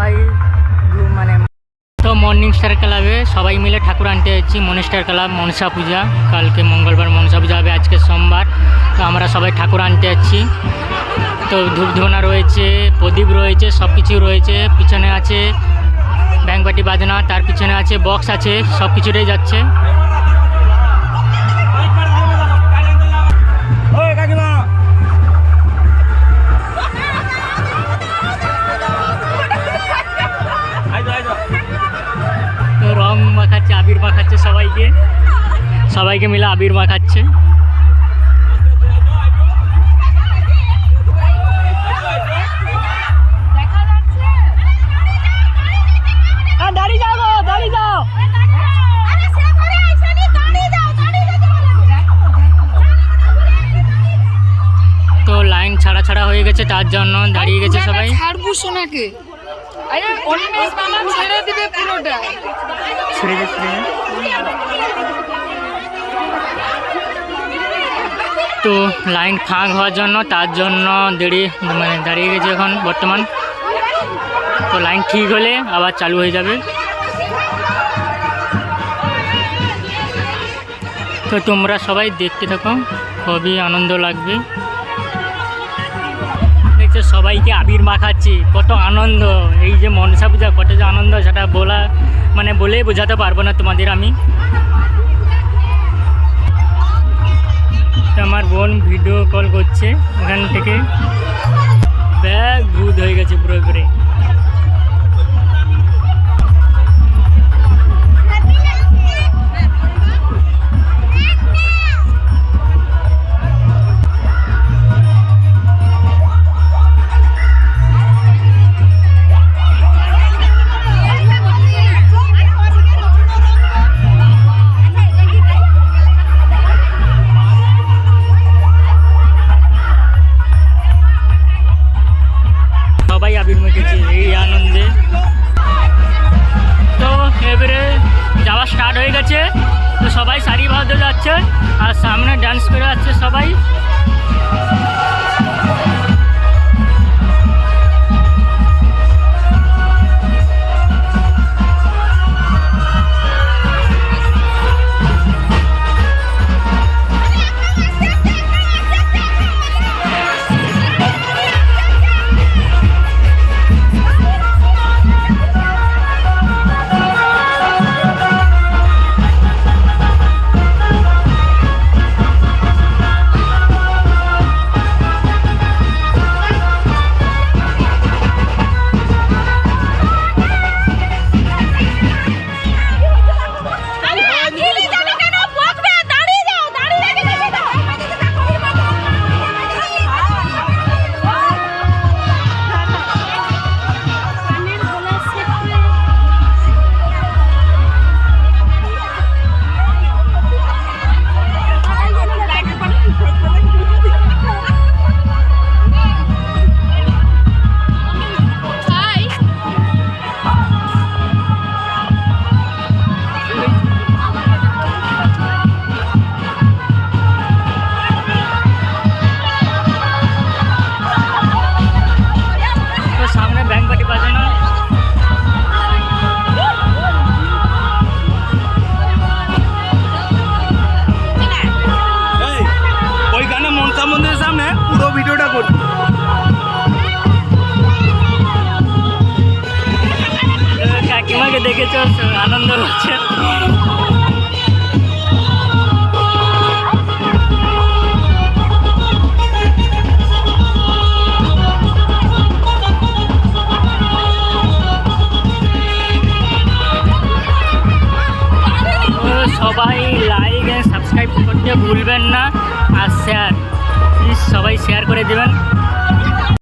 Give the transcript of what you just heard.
সবাই মানে তো মর্নিং স্টার ক্লাবে সবাই মিলে ঠাকুর আনতে যাচ্ছি। মর্নিং স্টার ক্লাব মনসা পূজা, কালকে মঙ্গলবার মনসা পূজা হবে, আজকে সোমবার। তো আমরা সবাই ঠাকুর আনতে যাচ্ছি। তো ধূপধুনা রয়েছে, প্রদীপ রয়েছে, সব কিছু রয়েছে। পিছনে আছে ব্যাংবাটি বাজনা, তার পিছনে আছে বক্স আছে, সব কিছুটাই যাচ্ছে। রং মাখাচ্ছে, আবির মাখাচ্ছে, সবাইকে মিলে আবির মাখাচ্ছে। তো লাইন ছাড়া হয়ে গেছে, তার জন্য দাঁড়িয়ে গেছে সবাই। ছাড়বো সোনাকে, ছেড়ে দিবে পুরোটা, তো লাইন ফাঁক হওয়ার জন্য, তার জন্য দাঁড়িয়ে গেছে এখন বর্তমান। তো লাইন ঠিক হলে আবার চালু হয়ে যাবে। তো তোমরা সবাই দেখতে থাকো, খুবই আনন্দ লাগবে। দেখছো সবাইকে আবির মাখাচ্ছি, কত আনন্দ। এই যে মনসা পূজা কত যে আনন্দ, সেটা বলেই বোঝাতে পারবো না তোমাদের আমি। তো আমার বোন ভিডিও কল করছে ওখান থেকে, ব্যাগ ভূত হয়ে গেছে পুরো করে। সবাই আবির মেখেছে এই আনন্দে। তো এবারে যাওয়া স্টার্ট হয়ে গেছে। তো সবাই সারিবদ্ধ যাচ্ছে আর সামনে ডান্স করে যাচ্ছে সবাই। কাকিমাকে দেখেছ, আনন্দ হচ্ছে। সবাই লাইক এন্ড সাবস্ক্রাইব করতে ভুলবেন না, আর শেয়ার প্লিজ সবাই শেয়ার করে দেবেন।